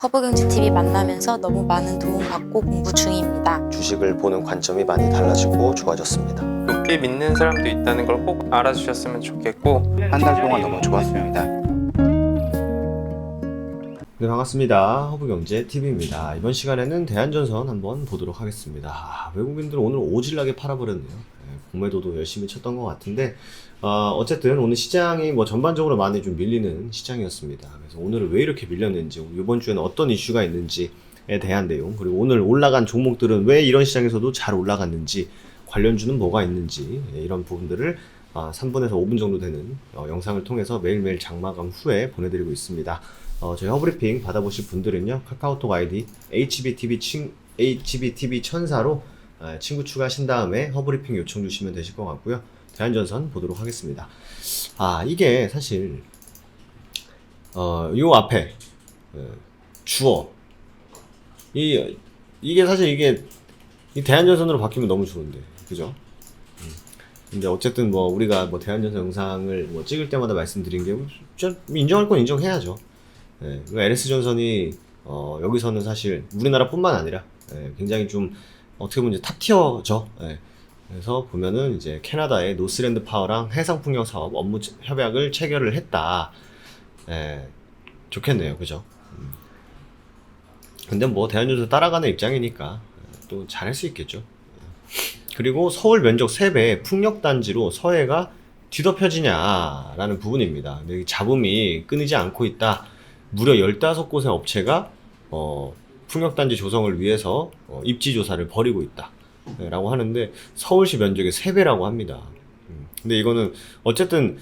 허브경제TV 만나면서 너무 많은 도움 받고 공부 중입니다. 주식을 보는 관점이 많이 달라지고 좋아졌습니다. 높게 믿는 사람도 있다는 걸 꼭 알아주셨으면 좋겠고, 한 달 동안 너무 좋았습니다. 네, 반갑습니다. 허브경제TV입니다. 이번 시간에는 대한전선 한번 보도록 하겠습니다. 외국인들 오늘 오질나게 팔아버렸네요. 공매도도 열심히 쳤던 것 같은데 어쨌든 오늘 시장이 뭐 전반적으로 많이 좀 밀리는 시장이었습니다. 그래서 오늘은 왜 이렇게 밀렸는지, 이번 주에는 어떤 이슈가 있는지에 대한 내용, 그리고 오늘 올라간 종목들은 왜 이런 시장에서도 잘 올라갔는지, 관련주는 뭐가 있는지, 이런 부분들을 3분에서 5분 정도 되는 영상을 통해서 매일매일 장마감 후에 보내드리고 있습니다. 저희 허브리핑 받아보실 분들은요, 카카오톡 아이디 HBTV 천사로 친구 추가하신 다음에 허브리핑 요청 주시면 되실 것 같고요. 대한전선 보도록 하겠습니다. 이게 사실 요 앞에 주어 이게 사실 이게 이 대한전선으로 바뀌면 너무 좋은데, 그죠? 근데 어쨌든 뭐 우리가 뭐 대한전선 영상을 뭐 찍을 때마다 말씀드린 게 인정할 건 인정해야죠. LS전선이 여기서는 사실 우리나라뿐만 아니라 굉장히 좀 어떻게 보면 이제 탑티어죠. 그래서 보면은 이제 캐나다의 노스랜드 파워랑 해상풍력 사업 업무 협약을 체결을 했다. 좋겠네요, 그죠? 근데 뭐 대한전선 따라가는 입장이니까 또 잘할 수 있겠죠. 그리고 서울 면적 3배 풍력단지로 서해가 뒤덮여지냐라는 부분입니다. 근데 잡음이 끊이지 않고 있다. 무려 15곳의 업체가 풍력단지 조성을 위해서 입지조사를 벌이고 있다 라고 하는데, 서울시 면적의 3배라고 합니다. 근데 이거는 어쨌든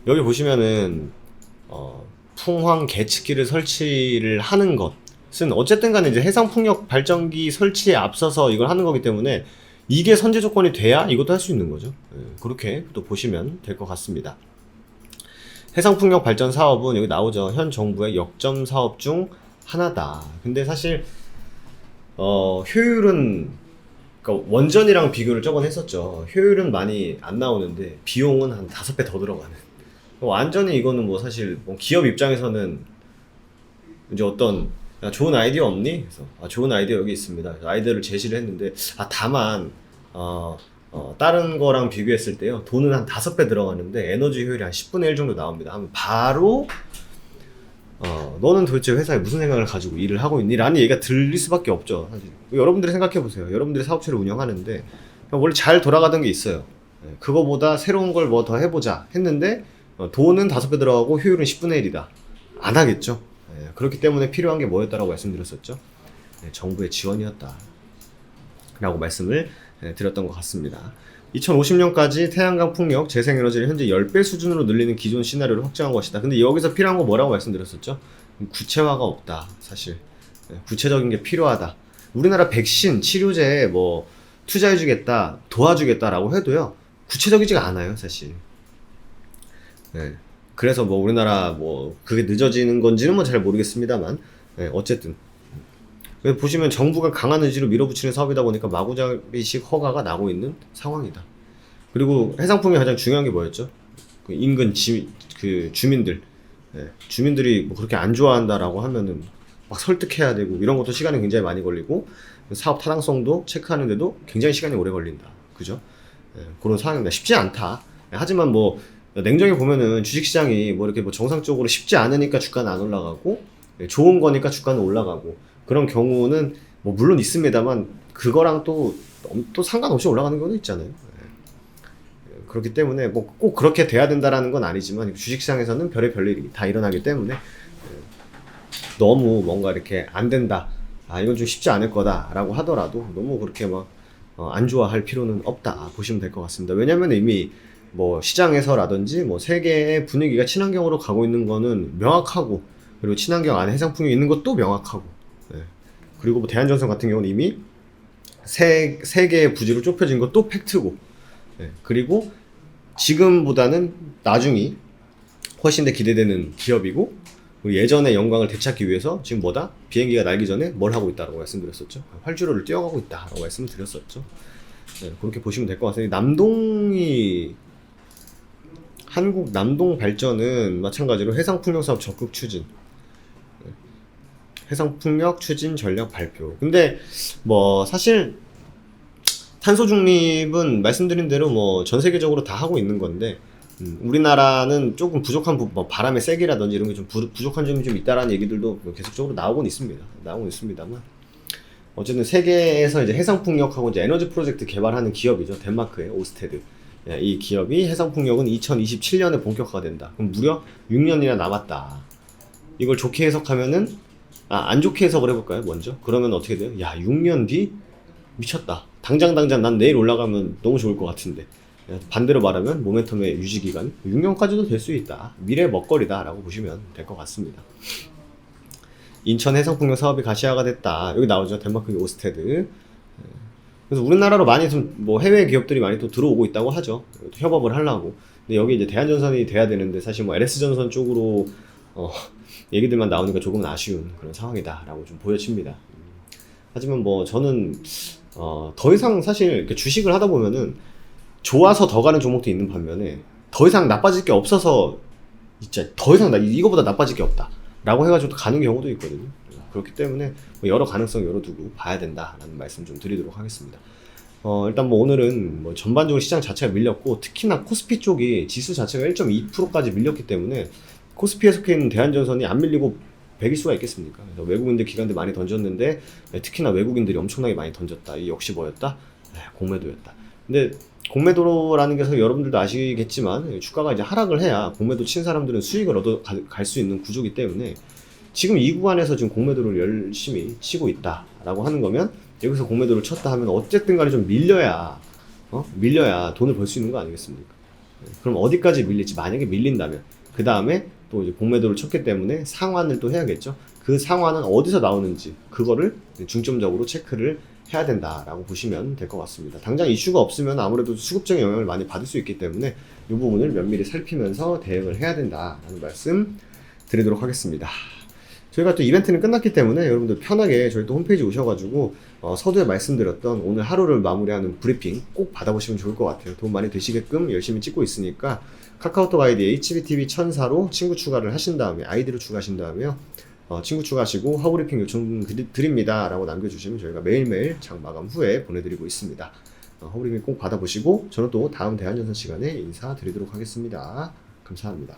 여기 보시면은 풍황 계측기를 설치를 하는 것은 어쨌든 간에 이제 해상풍력 발전기 설치에 앞서서 이걸 하는 거기 때문에 이게 선제 조건이 돼야 이것도 할 수 있는 거죠. 그렇게 또 보시면 될 것 같습니다. 해상풍력 발전 사업은 여기 나오죠. 현 정부의 역점 사업 중 하나다. 근데 사실 효율은, 그러니까 원전이랑 비교를 저번에 했었죠. 효율은 많이 안 나오는데 비용은 한 5배 더 들어가는. 완전히 이거는 뭐 사실 뭐 기업 입장에서는 이제 어떤 좋은 아이디어 없니? 그래서 좋은 아이디어 여기 있습니다. 그래서 아이디어를 제시를 했는데 다만 다른 거랑 비교했을 때요, 돈은 한 5배 들어가는데 에너지 효율이 한 10분의 1 정도 나옵니다. 하면 바로 너는 도대체 회사에 무슨 생각을 가지고 일을 하고 있니? 라는 얘기가 들릴 수밖에 없죠. 사실. 여러분들이 생각해 보세요. 여러분들이 사업체를 운영하는데 원래 잘 돌아가던 게 있어요. 그거보다 새로운 걸 뭐 더 해보자 했는데 돈은 5배 들어가고 효율은 10분의 1이다. 안 하겠죠. 그렇기 때문에 필요한 게 뭐였다라고 말씀드렸었죠. 정부의 지원이었다 라고 말씀을 드렸던 것 같습니다. 2050년까지 태양광 풍력 재생에너지를 현재 10배 수준으로 늘리는 기존 시나리오를 확정한 것이다. 근데 여기서 필요한 건 뭐라고 말씀드렸었죠? 구체화가 없다. 사실 구체적인 게 필요하다. 우리나라 백신, 치료제에 뭐 투자해주겠다, 도와주겠다라고 해도요, 구체적이지가 않아요, 사실. 그래서 뭐 우리나라 뭐 그게 늦어지는 건지는 뭐 잘 모르겠습니다만, 어쨌든 보시면 정부가 강한 의지로 밀어붙이는 사업이다 보니까 마구잡이식 허가가 나고 있는 상황이다. 그리고 해상풍이 가장 중요한 게 뭐였죠? 그 인근 주민들, 주민들이 뭐 그렇게 안 좋아한다라고 하면은 막 설득해야 되고 이런 것도 시간이 굉장히 많이 걸리고, 사업 타당성도 체크하는데도 굉장히 시간이 오래 걸린다. 그죠? 그런 상황입니다. 쉽지 않다. 하지만 뭐 냉정히 보면은 주식시장이 뭐 이렇게 뭐 정상적으로 쉽지 않으니까 주가는 안 올라가고, 좋은 거니까 주가는 올라가고, 그런 경우는 뭐 물론 있습니다만 그거랑 또 상관없이 올라가는 경우도 있잖아요. 그렇기 때문에 뭐 꼭 그렇게 돼야 된다라는 건 아니지만 주식시장에서는 별의별 일이 다 일어나기 때문에 너무 뭔가 이렇게 안 된다, 이건 좀 쉽지 않을 거다라고 하더라도 너무 그렇게 막 안 좋아할 필요는 없다 보시면 될 것 같습니다. 왜냐하면 이미 뭐 시장에서라든지 뭐 세계의 분위기가 친환경으로 가고 있는 거는 명확하고, 그리고 친환경 안에 해상풍력이 있는 것도 명확하고, 그리고 뭐 대한전선 같은 경우는 이미 세 개의 부지로 좁혀진 것도 팩트고, 그리고 지금보다는 나중이 훨씬 더 기대되는 기업이고, 그리고 예전의 영광을 되찾기 위해서 지금 뭐다? 비행기가 날기 전에 뭘 하고 있다라고 말씀드렸었죠. 활주로를 뛰어가고 있다라고 말씀을 드렸었죠. 그렇게 보시면 될 것 같습니다. 한국 남동 발전은 마찬가지로 해상풍력 사업 적극 추진. 해상풍력 추진 전략 발표. 근데 뭐 사실 탄소 중립은 말씀드린 대로 뭐 전 세계적으로 다 하고 있는 건데 우리나라는 조금 부족한 부분, 뭐 바람의 세기라든지 이런 게 좀 부족한 점이 좀 있다라는 얘기들도 계속적으로 나오곤 있습니다. 나오고 있습니다만 어쨌든 세계에서 이제 해상풍력하고 이제 에너지 프로젝트 개발하는 기업이죠. 덴마크의 오스테드. 이 기업이 해상풍력은 2027년에 본격화가 된다. 그럼 무려 6년이나 남았다. 이걸 좋게 해석하면은 안 좋게 해석을 해볼까요? 먼저. 그러면 어떻게 돼요? 야, 6년 뒤 미쳤다. 당장 난 내일 올라가면 너무 좋을 것 같은데. 반대로 말하면 모멘텀의 유지 기간 6년까지도 될 수 있다. 미래의 먹거리다 라고 보시면 될 것 같습니다. 인천 해상풍력 사업이 가시화가 됐다. 여기 나오죠. 덴마크의 오스테드. 그래서 우리나라로 많이 좀 뭐 해외 기업들이 많이 또 들어오고 있다고 하죠. 협업을 하려고. 근데 여기 이제 대한전선이 돼야 되는데 사실 뭐 LS전선 쪽으로 얘기들만 나오니까 조금은 아쉬운 그런 상황이다라고 좀 보여집니다. 하지만 뭐 저는 더 이상 사실 이렇게 주식을 하다 보면은 좋아서 더 가는 종목도 있는 반면에 더 이상 나빠질 게 없어서 진짜 더 이상 이거보다 나빠질 게 없다 라고 해가지고 가는 경우도 있거든요. 그렇기 때문에 뭐 여러 가능성 열어두고 봐야 된다라는 말씀 좀 드리도록 하겠습니다. 일단 뭐 오늘은 뭐 전반적으로 시장 자체가 밀렸고 특히나 코스피 쪽이 지수 자체가 1.2%까지 밀렸기 때문에 코스피에 속해 있는 대한전선이 안 밀리고 배길 수가 있겠습니까? 그래서 외국인들 기관들 많이 던졌는데 특히나 외국인들이 엄청나게 많이 던졌다. 이 역시 뭐였다? 공매도였다. 근데 공매도라는 게 여러분들도 아시겠지만 주가가 이제 하락을 해야 공매도 친 사람들은 수익을 얻어 갈 수 있는 구조이기 때문에 지금 이 구간에서 지금 공매도를 열심히 치고 있다라고 하는 거면 여기서 공매도를 쳤다 하면 어쨌든 간에 좀 밀려야 돈을 벌 수 있는 거 아니겠습니까? 그럼 어디까지 밀릴지 만약에 밀린다면 그 다음에 또 이제 공매도를 쳤기 때문에 상환을 또 해야겠죠. 그 상환은 어디서 나오는지 그거를 중점적으로 체크를 해야 된다라고 보시면 될 것 같습니다. 당장 이슈가 없으면 아무래도 수급적인 영향을 많이 받을 수 있기 때문에 이 부분을 면밀히 살피면서 대응을 해야 된다라는 말씀 드리도록 하겠습니다. 저희가 또 이벤트는 끝났기 때문에 여러분들 편하게 저희 또 홈페이지 오셔가지고 서두에 말씀드렸던 오늘 하루를 마무리하는 브리핑 꼭 받아보시면 좋을 것 같아요. 도움 많이 되시게끔 열심히 찍고 있으니까 카카오톡 아이디 HBTV1004로 친구 추가를 하신 다음에 아이디를 추가하신 다음에요. 친구 추가하시고 하우리핑 요청 드립니다 라고 남겨주시면 저희가 매일매일 장 마감 후에 보내드리고 있습니다. 하우리핑 꼭 받아보시고 저는 또 다음 대한전선 시간에 인사드리도록 하겠습니다. 감사합니다.